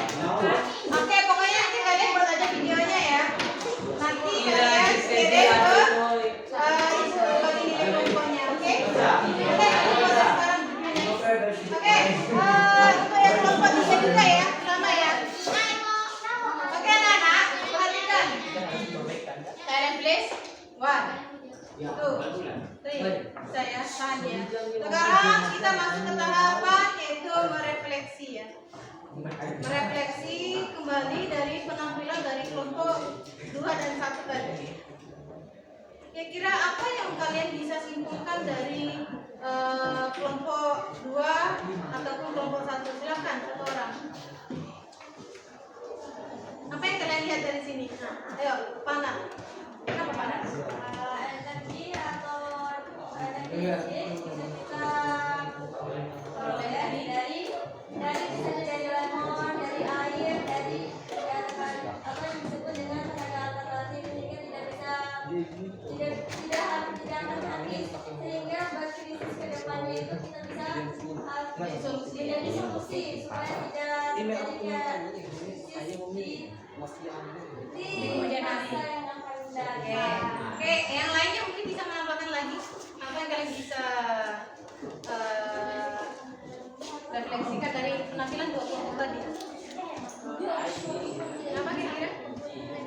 Oke, pokoknya nanti kalian buat aja videonya ya. Nanti iya kalian jadi kirim ke aduh isu bagi nilai kelompoknya, oke? Oke, kita mulai sekarang videonya. Oke, untuk yang kelompok 3 juga ya, sama ya. Oke, anak-anak, perhatikan. Silent please. 1, 2, 3. Saya tahan ya. Sekarang kita masuk ke tahapan yaitu merefleksi ya. Merefleksi kembali dari penampilan dari kelompok 2 dan 1 tadi. Kira-kira apa yang kalian bisa simpulkan dari kelompok 2 ataupun kelompok 1? Silakan satu orang. Apa yang kalian lihat dari sini? Nah, ayo, Pana. Kenapa Pana? Energi atau energi listrik bisa kita peroleh dari misalnya dari lemon, dari air, dari apa yang disebut dengan tenaga alternatif sehingga tidak akan habis sehingga buat krisis kedepannya itu kita bisa menjadi solusi supaya tidak terjadinya krisis di kemudian Oke, yang lainnya mungkin bisa menambahkan lagi apa yang kalian bisa refleksikan dari penampilan dua kelompok tadi. Apa kira-kira?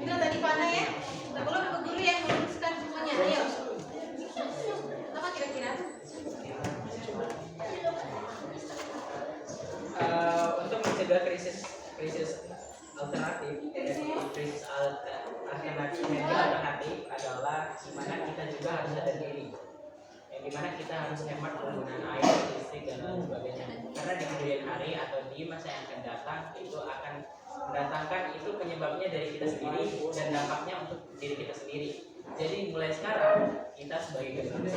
Kita tadi pandai ya. Kalau ada guru yang meluruskan semuanya, ayo. Apa kira-kira? Untuk mencegah krisis alternatif, krisis alternatif energi alternatif adalah dimana kita juga harus sadar diri, yang dimana kita harus hemat penggunaan air, listrik dan lain sebagainya. Karena di kemudian hari atau di masa yang akan datang itu akan mendatangkan itu penyebabnya dari kita sendiri dan dampaknya untuk diri kita sendiri. Jadi mulai sekarang kita sebagai generasi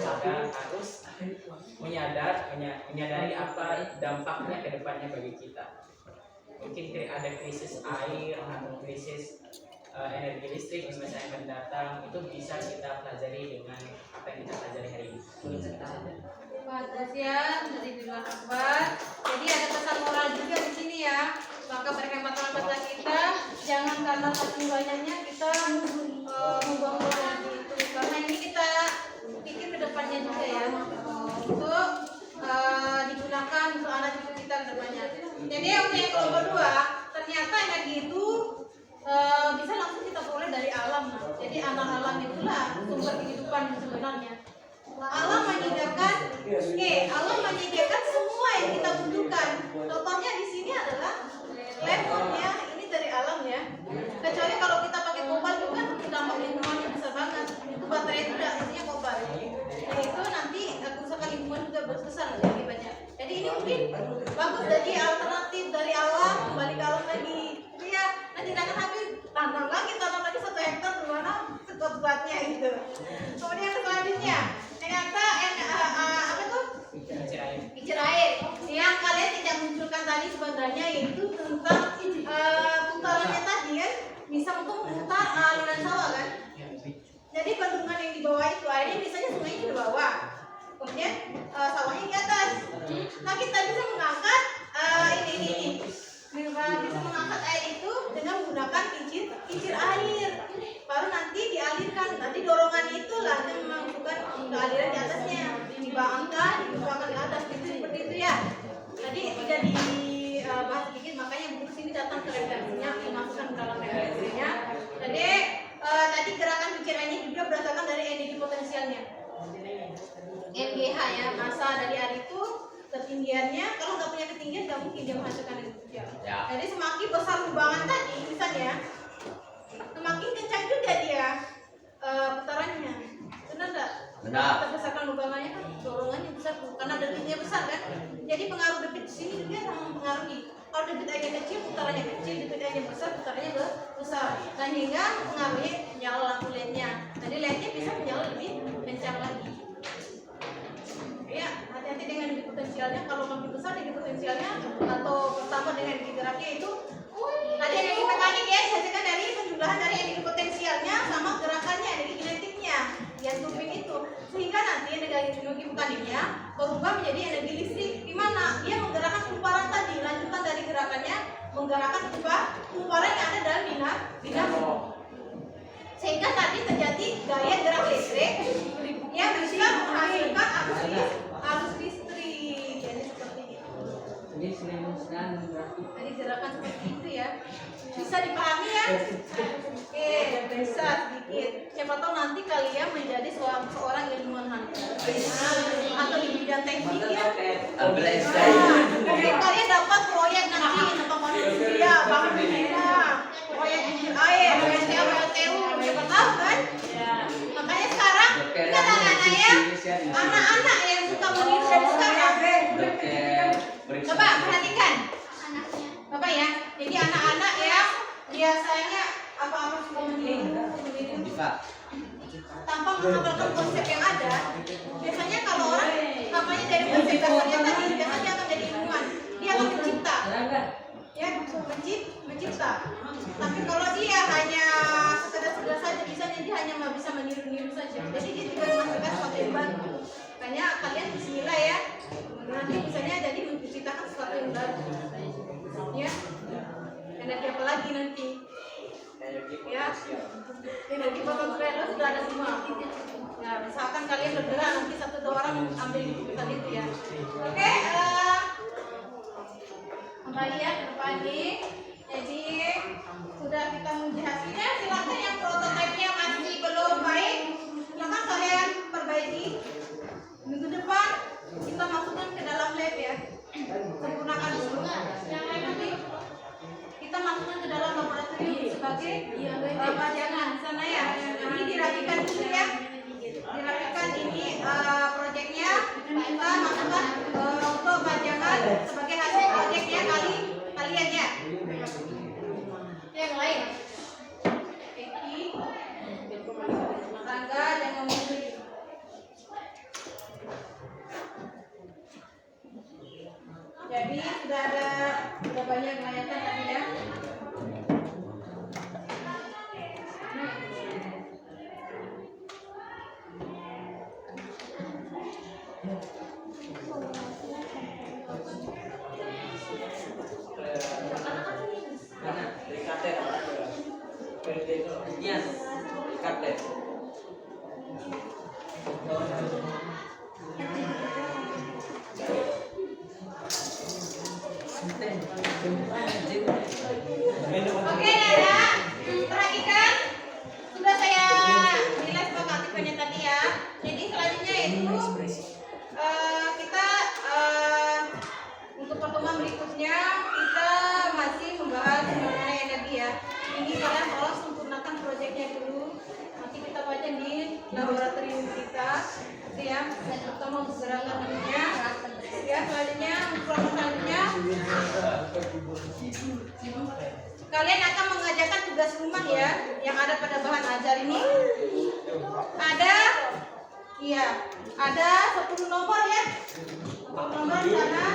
harus menyadari apa dampaknya ke depannya bagi kita. Mungkin ada krisis air atau krisis energi listrik di masa yang akan datang, itu bisa kita pelajari dengan apa yang kita pelajari hari ini. Terima kasih ya dari Bidang Akbar. Jadi ada pesan moral juga di sini ya. Maka berhemat-hemat kita, jangan karena saking banyaknya kita membuang energi itu. Karena ini kita pikir ke depannya juga ya, untuk digunakan untuk anak cucu kita ke depannya. Jadi untuk yang kelompok 2, ternyata energi itu bisa langsung kita peroleh dari alam. Jadi alam itulah sumber kehidupan sebenarnya. Alam menyediakan, alam menyediakan semua yang kita butuhkan. Contohnya di sini adalah lemon ya, ini dari alam ya. Kecuali kalau kita pakai kobalt itu kan dampak lingkungannya besar banget. Itu baterai itu udah isinya kobalt. Nah itu nanti kerusakan lingkungan juga besar lebih banyak. Jadi ini mungkin bagus jadi alternatif dari alam kembali ke alam lagi. Iya, nanti akan habis tanam lagi 1 hektar di mana sekuat-kuatnya gitu. Kemudian selanjutnya ternyata yang apa tuh? Kincir air. Yang kalian tidak munculkan tadi sebenarnya itu tentang putarannya tadi kan bisa untuk memutar aliran sawah kan. Jadi bendungan yang di bawah itu airnya biasanya sungainya di bawah, kemudian sawahnya di atas. Nah kita bisa mengangkat bisa mengangkat air itu dengan menggunakan kincir air. Baru nanti dialirkan, nanti dorongan itulah yang menentukan aliran di atasnya. Dibangkat, dibukakan ke atas, gitu seperti itu ya. Tadi tidak dibahas sedikit, makanya buku sini datang ke referensinya, dimasukkan ke dalam referensinya. Jadi tadi gerakan kincir airnya juga berdasarkan dari energi potensialnya. MGH ya, masa dari air itu ketinggiannya, kalau nggak punya ketinggian nggak mungkin dia menghasilkan energi potensial. Jadi semakin besar lubangan tadi misalnya, semakin kencang juga dia putarannya. Benar nggak? Benar. Terbesarkan lubangannya kan dorongannya besar karena debitnya besar kan. Jadi pengaruh debit di sini juga sangat mempengaruhi. Kalau debit airnya kecil, putarannya kecil, debit airnya besar, putarannya besar. Dan hingga pengaruhnya nyala lampu LED-nya. Jadi LED-nya bisa menyala lebih kencang lagi. Ya, hati-hati dengan energi potensialnya. Kalau makin besar energi potensialnya atau pertama dengan energi geraknya itu tadi energi mekanik ya dihasilkan dari penjumlahan dari energi potensialnya sama gerakannya, energi kinetiknya yang turbin itu, sehingga nanti energi mekaniknya berubah menjadi energi listrik, di mana dia menggerakkan kumparan tadi, lanjutan dari gerakannya menggerakkan kumparan yang ada dalam dinamo, sehingga tadi terjadi gaya gerak listrik yang bisa menghasilkan arus listrik. Jadi seperti itu. Jadi gerakan seperti itu ya, bisa dipahami ya? Oke, bisa sedikit. Siapa tahu nanti kalian menjadi seorang ilmuwan atau di bidang teknik ya. Mungkin kalian dapat proyek nanti tentang manusia, bangun dunia, proyek kincir air, PLTU, siapa tahu kan? Makanya sekarang kita anak-anak ya, anak-anak yang suka meniru dari sekarang. Coba perhatikan, Bapak ya. Jadi anak-anak ya biasanya apa-apa suka meniru tanpa menghafalkan konsep yang ada. Biasanya kalau orang namanya dari konsep dasarnya tadi, biasanya akan jadi ilmuwan. Dia akan mencipta, ya mencipta. Tapi kalau dia hanya sekedar saja, misalnya dia hanya bisa meniru-niru saja. Jadi dia juga menghasilkan sesuatu yang baru. Makanya kalian bismillah ya. Nanti misalnya jadi menciptakan sesuatu yang baru. Ya. Energi apa lagi nanti? Ya, Ini di potong trailer sudah ada semua. Ya, misalkan kalian bergerak nanti 1-2 orang ambil liputan itu ya. Oke, kembali ya ke depan nih. Jadi sudah kita menguji hasilnya. Silakan yang prototipenya masih belum baik, silakan kalian perbaiki. Minggu depan kita masukkan ke dalam lab ya. Sempurnakan dulu. Yang lain nanti kita masukkan ke dalam laboratorium sebagai pajangan di sana ya. Ini dirapikan dulu ya. Dirapikan ini proyeknya, kita masukkan untuk pajangan sebagai hasil proyeknya kalian ya. Yang lain, Eki, Rangga dan Ngomong. Jadi sudah banyak layatan tadi ya. Oke Nana, perhatikan sudah saya nilai sebagai aktifnya tadi ya. Jadi selanjutnya itu kita untuk pertemuan berikutnya kita masih membahas mengenai energi ya. Ini kalian tolong sempurnakan proyeknya dulu. Nanti kita baca di laboratorium kita, gitu ya. Terutama untuk gerakannya. Ya selanjutnya untuk proses selanjutnya. Kalian akan mengerjakan tugas rumah ya, yang ada pada bahan ajar ini. Ada 10 nomor ya. 10 nomor di sana.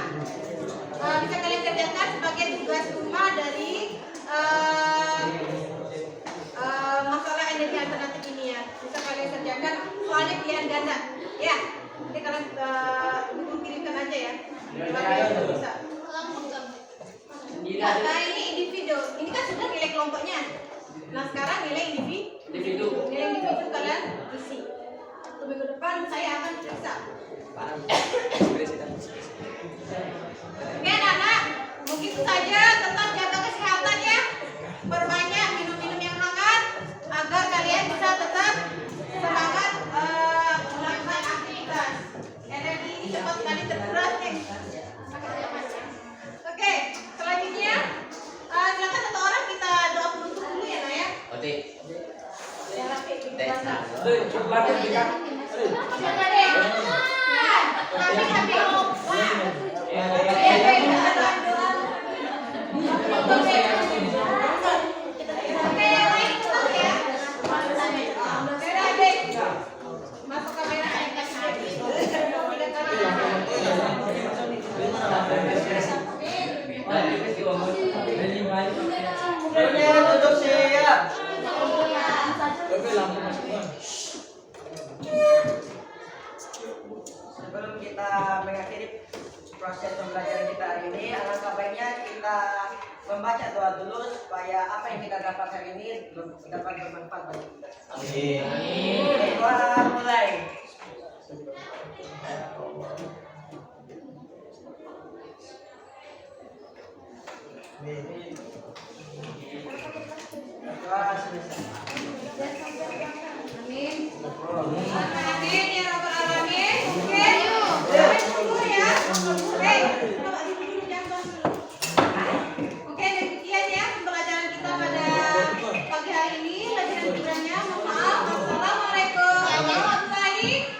Bisa kalian kerjakan sebagai tugas rumah dari masalah energi alternatif ini ya. Bisa kalian kerjakan, soalnya pilihan ganda. Ya, nanti kalian kirimkan aja ya. Kalian bisa. Nah ini individu, ini kan sudah nilai kelompoknya. Nah sekarang nilai individu. Nilai individu kalian isi. Untuk minggu depan saya akan periksa. Oke anak-anak, mungkin itu saja. Tetap jaga kesehatan ya. Perbanyak minum-minum yang hangat agar kalian bisa tetap semangat melakukan aktivitas. Energi ini cepat sekali terkuras nih. Oke, selanjutnya silakan satu orang kita doa penutup dulu ya, Nak ya. Oke. Ya, Rafi. Coba kita. Silakan deh. Rafi. Oke, yang lain ikut ya. Dadah, Dek. Masuk kamera Tutup siap. Sebelum kita mengakhiri proses pembelajaran kita hari ini, alangkah baiknya kita membaca doa dulu supaya apa yang kita dapat hari ini dapat bermanfaat bagi kita. Amin. Doa mulai. Doa selesai. Amin. Amin ya rabbal alamin. Oke, dulu ya. Oke, coba dulu jangan dulu. Oke, demikian ya pembelajaran kita pada pagi hari ini. Lanjutan liburannya. Mohon maaf. Assalamualaikum warahmatullahi